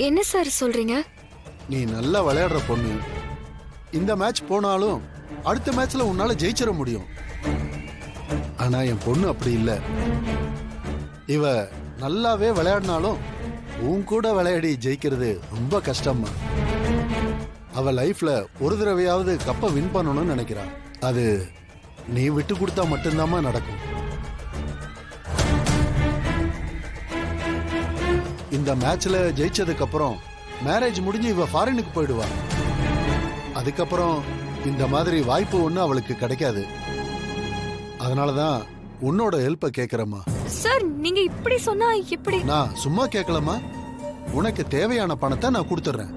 என்ன சார் சொல்றீங்க? நீ நல்லா விளையாடுற பொண்ணு. இந்த மேட்ச் போனாலும் அடுத்த மேட்ச்ல உன்னால ஜெயிச்சிட முடியும். ஆனா என் பொண்ணு அப்படி இல்ல. இவ நல்லாவே விளையாடினாலும் உன் கூட விளையாடி ஜெயிக்கிறது ரொம்ப கஷ்டமா. அவ லைஃப்ல ஒரு தடவையாவது கப்பை வின் பண்ணணும்னு நினைக்கிறா. அது நீ விட்டு கொடுத்தா மட்டும்தாம்மா நடக்கும். இந்த மேட்ச்ல ஜெயிச்சதுக்கு அப்புறம் மேரேஜ் முடிஞ்சு இவ ஃபாரினுக்கு போயிடுவா. அதுக்கப்புறம் இந்த மாதிரி வாய்ப்பு ஒண்ணு அவளுக்கு கிடைக்காது. அதனாலதான் உன்னோட ஹெல்ப்ப கேக்குறேம்மா. சார் நீங்க இப்படி சொன்னா எப்படி? நான் சும்மா கேட்கலாமா? உனக்கு தேவையான பணத்தை நான் கொடுத்துறேன்.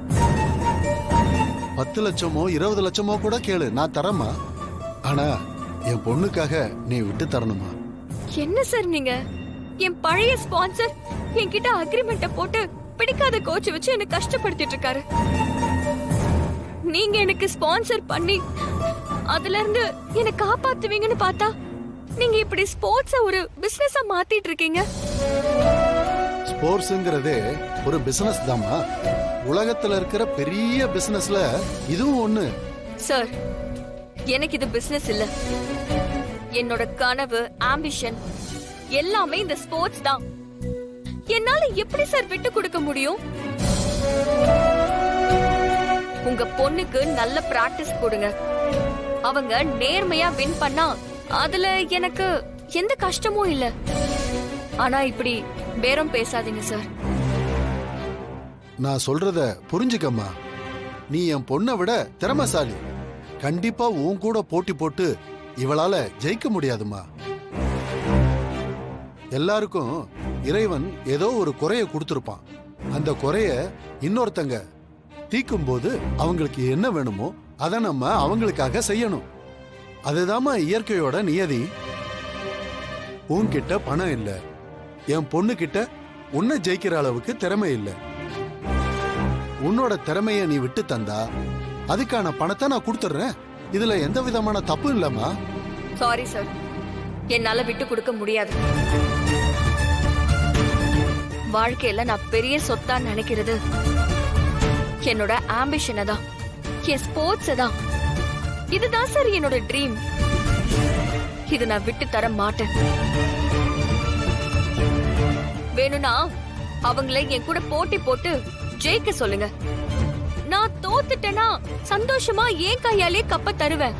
10 லட்சமோ 20 லட்சமோ கூட கேளு, நான் தரேம்மா. ஆனா என் பொண்ணுக்காக நீ விட்டு தரணுமா? என்ன சார் நீங்க? என் பழைய ஸ்பான்சர் என்கிட்ட அக்ரிமெண்ட்ட போட்டு பிடிக்காத கோச் வச்சு என்ன கஷ்டப்படுத்திட்டு இருக்காரு. நீங்க எனக்கு ஸ்பான்சர் பண்ணி அதுல இருந்து என்ன காப்பாத்துவீங்கன்னு பார்த்தா நீங்க இப்படி ஸ்போர்ட்ஸ ஒரு பிசினஸா மாத்திட்டு இருக்கீங்க. ஸ்போர்ட்ஸ்ங்கிறதே ஒரு பிசினஸ் தாமா. உலகத்துல இருக்கிற பெரிய பிசினஸ்ல இதுவும் ஒண்ணு. சார் எனக்கு இது பிசினஸ் இல்ல. என்னோட கனவு, ஆம்பிஷன் எல்லாமே இந்த ஸ்போர்ட்ஸ் தான். என்னால எப்படி சார் விட்டு கொடுக்க முடியும்? உங்க பொண்ணுக்கு நல்ல பிராக்டிஸ் கொடுங்க. அவங்க நேர்மையா வின் பண்ணா அதுல எனக்கு எந்த கஷ்டமும் இல்ல. ஆனா இப்படி பேரம் பேசாதீங்க சார். நான் சொல்றத புரிஞ்சுக்கம்மா. நீ என் பொண்ணை விட திறமைசாலி. கண்டிப்பா உன் கூட போட்டி போட்டு இவளால ஜெயிக்க முடியாதுமா. எல்லாருக்கும் இறைவன் ஏதோ ஒரு குறைய கொடுத்திருப்பான். அந்த குறைய இன்னொருத்தங்க தீக்கும் போது அவங்களுக்கு என்ன வேணுமோ அதை நம்ம அவங்களுக்காக செய்யணும். அதுதாம்மா இயற்கையோட நியதி. உன்கிட்ட பணம் இல்ல, என் பொண்ணு கிட்ட உன்னை ஜெயிக்கிற அளவுக்கு திறமை இல்ல. உன்னோட திறமைய நீ விட்டு தந்தா அதுக்கான பணத்தை நான் கொடுத்துறேன். இதுல எந்த விதமான தப்பு இல்லம்மா. சாரி சார், என்னால விட்டு கொடுக்க முடியாது. வாழ்க்கையில நான் பெரிய சொத்தா நினைக்கிறது என்னோட ஆம்பிஷனை தான், என் ஸ்போர்ட்ஸ் தான். இதுதான் சார் என்னோட ட்ரீம். இது நான் விட்டு தர மாட்டேன். வேணும்னா அவங்கள என் கூட போட்டி போட்டு ஜெயிக்க சொல்லுங்க. நான் தோத்துட்டேனா சந்தோஷமா என் கையாலே கப்ப தருவேன்.